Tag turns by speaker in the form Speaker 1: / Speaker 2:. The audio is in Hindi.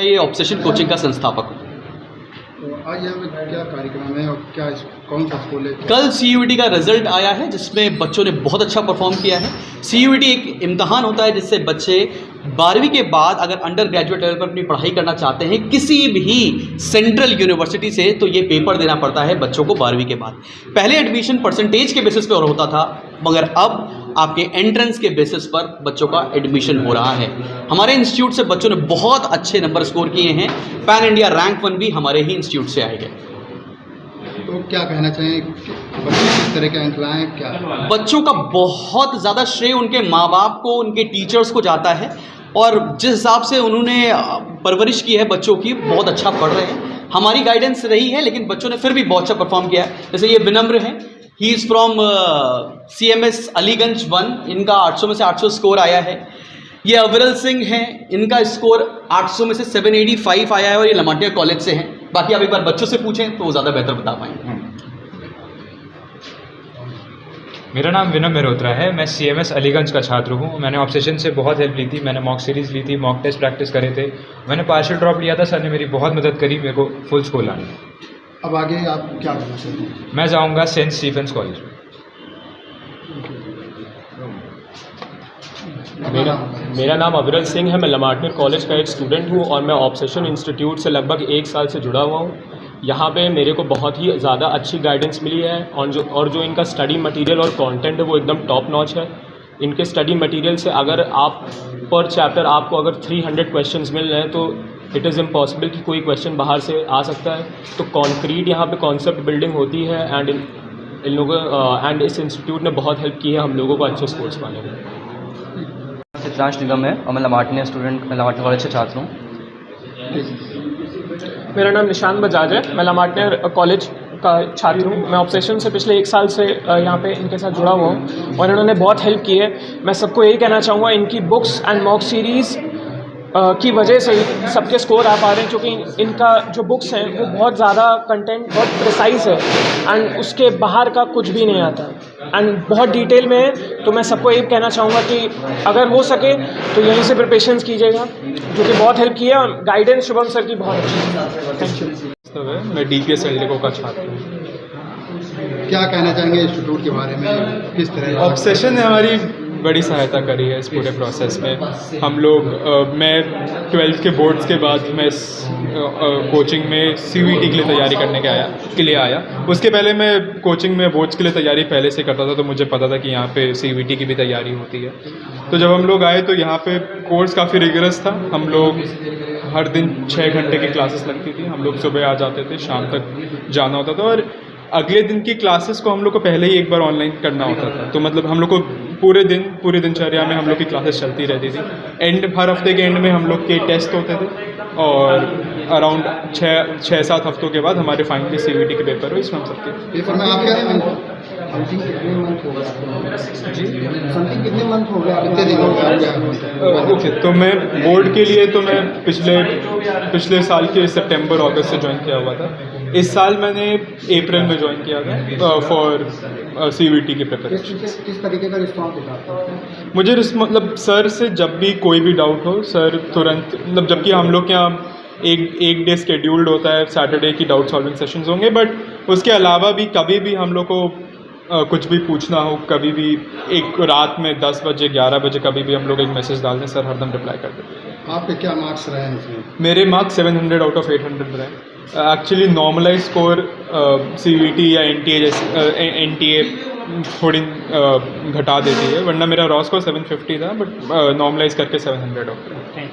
Speaker 1: मैं ये ऑब्सेशन कोचिंग का संस्थापक हूँ।
Speaker 2: तो आज यहाँ पे क्या कार्यक्रम है और क्या कौन सा स्कूल है?
Speaker 1: कल CUET का रिजल्ट आया है जिसमें बच्चों ने बहुत अच्छा परफॉर्म किया है। CUET एक इम्तहान होता है जिससे बच्चे 12वीं के बाद अगर अंडर ग्रेजुएट लेवल पर अपनी पढ़ाई करना चाहते हैं किसी भी सेंट्रल यूनिवर्सिटी से, तो ये पेपर देना पड़ता है बच्चों को 12वीं के बाद। पहले एडमिशन परसेंटेज के बेसिस पर होता था, मगर अब आपके एंट्रेंस के बेसिस पर बच्चों का एडमिशन हो रहा है। हमारे इंस्टीट्यूट से बच्चों ने बहुत अच्छे नंबर स्कोर किए हैं। पैन इंडिया रैंक 1 भी हमारे ही इंस्टीट्यूट से आए हैं।
Speaker 2: तो क्या कहना चाहें, बच्चे किस तरह के अंक लाएं? क्या
Speaker 1: बच्चों का बहुत ज़्यादा श्रेय उनके माँ बाप को, उनके टीचर्स को जाता है, और जिस हिसाब से उन्होंने परवरिश की है बच्चों की, बहुत अच्छा पढ़ रहे हैं। हमारी गाइडेंस रही है, लेकिन बच्चों ने फिर भी बहुत अच्छा परफॉर्म किया है। जैसे ये विनम्र हैं, he is from CMS Aliganj 1, इनका 800 में से 800 स्कोर आया है। ये अविरल सिंह हैं, इनका स्कोर 800 में से 785 आया है, और ये लमाटिया कॉलेज से हैं। बाकी आप एक बार बच्चों से पूछें तो वो ज़्यादा बेहतर बता पाएंगे।
Speaker 3: मेरा नाम विनय मेहरोत्रा है। मैं CMS अलीगंज का छात्र हूँ। मैंने ऑब्सेशन से बहुत हेल्प ली थी। मैंने मॉक सीरीज़ ली थी, मॉक टेस्ट प्रैक्टिस करे थे। मैंने पार्शियल ड्रॉप लिया था, सर ने मेरी बहुत मदद करी मेरे को फुल स्कोर लाने में।
Speaker 2: अब आगे आप क्या करना चाहते हैं?
Speaker 3: मैं जाऊँगा सेंट स्टीफेंस कॉलेज में।
Speaker 4: मेरा नाम अविरल सिंह है। मैं लमाटनेर कॉलेज का एक स्टूडेंट हूँ और मैं ऑब्सेशन इंस्टीट्यूट से लगभग 1 साल से जुड़ा हुआ हूँ। यहाँ पे मेरे को बहुत ही ज़्यादा अच्छी गाइडेंस मिली है, और जो इनका स्टडी मटेरियल और कंटेंट है वो एकदम टॉप नॉच है। इनके स्टडी मटेरियल से अगर आप पर चैप्टर आपको अगर 300 क्वेश्चंस मिल रहे हैं तो इट इज़ इम्पॉसिबल कि कोई क्वेश्चन बाहर से आ सकता है। तो कॉन्क्रीट यहाँ पे कॉन्सेप्ट बिल्डिंग होती है, एंड इन लोगों एंड इस इंस्टीट्यूट ने बहुत हेल्प की है हम लोगों को अच्छे स्कोर्स पाने में।
Speaker 5: चित्रांश निगम है और मैं लमाटने कॉलेज से छात्र हूँ।
Speaker 6: मेरा नाम निशान बजाज है। मैं लमाटनेर कॉलेज का छात्र हूँ। मैं ऑब्सेशन से पिछले 1 साल से यहाँ पे इनके साथ जुड़ा हुआ हूँ और इन्होंने बहुत हेल्प की है। मैं सबको यही कहना चाहूँगा, इनकी बुक्स एंड मॉक सीरीज़ की वजह से ही सबके स्कोर आ पा रहे हैं, क्योंकि इनका जो बुक्स हैं वो बहुत ज़्यादा कंटेंट बहुत प्रिसाइज है एंड उसके बाहर का कुछ भी नहीं आता एंड बहुत डिटेल में है। तो मैं सबको यही कहना चाहूँगा कि अगर हो सके तो यहीं से प्रिपरेशंस कीजिएगा, जो कि बहुत हेल्प किया। गाइडेंस शुभम सर की बहुत अच्छी है। Thank you.
Speaker 3: मैं DPS एल्डेको का छात्र हूँ।
Speaker 2: क्या कहना चाहेंगे इंस्टीट्यूट के बारे में? किस तरह
Speaker 3: ऑब्सेशन ने हमारी बड़ी सहायता करी है इस पूरे प्रोसेस में। हम लोग मैं 12th के बोर्ड्स के बाद मैं कोचिंग में CUET के लिए तैयारी करने के लिए आया। उसके पहले मैं कोचिंग में बोर्ड्स के लिए तैयारी पहले से करता था, तो मुझे पता था कि यहाँ पे CUET की भी तैयारी होती है। तो जब हम लोग आए तो यहाँ पे कोर्स काफ़ी रिगरस था। हम लोग हर दिन 6 घंटे की क्लासेस लगती थी। हम लोग सुबह आ जाते थे, शाम तक जाना होता था, और अगले दिन की क्लासेस को हम लोग को पहले ही एक बार ऑनलाइन करना होता था। तो मतलब हम लोग को पूरे दिनचर्या में हम लोग की क्लासेस चलती रहती थी। हर हफ्ते के एंड में हम लोग के टेस्ट होते थे, और अराउंड 6-7 हफ्तों के बाद हमारे फाइनली CUET के पेपर हुए। इसमें हम सबके
Speaker 2: पेपर में आप क्या समथिंग कितने मंथ हो गया जी? समथिंग कितने मंथ हो गया? कितने दिन हो गया?
Speaker 3: ओके, तो मैं बोर्ड के लिए तो मैं पिछले साल के सितंबर अगस्त से ज्वाइन किया हुआ था। इस साल मैंने अप्रैल में ज्वाइन किया था फॉर CUET की प्रिपरेशन।
Speaker 2: किस तरीके का रिस्पॉन्स दिखाता है?
Speaker 3: मुझे मतलब सर से जब भी कोई भी डाउट हो, सर तुरंत, मतलब जबकि हम लोग के यहाँ एक डे स्केड्यूल्ड होता है, सैटरडे की डाउट सॉल्विंग सेशंस होंगे, बट उसके अलावा भी कभी भी हम लोग को कुछ भी पूछना हो, कभी भी एक रात में 10 बजे 11 बजे कभी भी हम लोग एक मैसेज डाल दें, सर हरदम रिप्लाई कर देते हैं।
Speaker 2: आपके क्या मार्क्स रहे हैं इसमें?
Speaker 3: मेरे मार्क्स 700 आउट ऑफ 800 रहे। एक्चुअली नॉर्मलाइज स्कोर CUET या NTA थोड़ी घटा देती है, वरना मेरा रॉ स्कोर 750 था, बट नॉर्मलाइज करके 700 आउट रहा।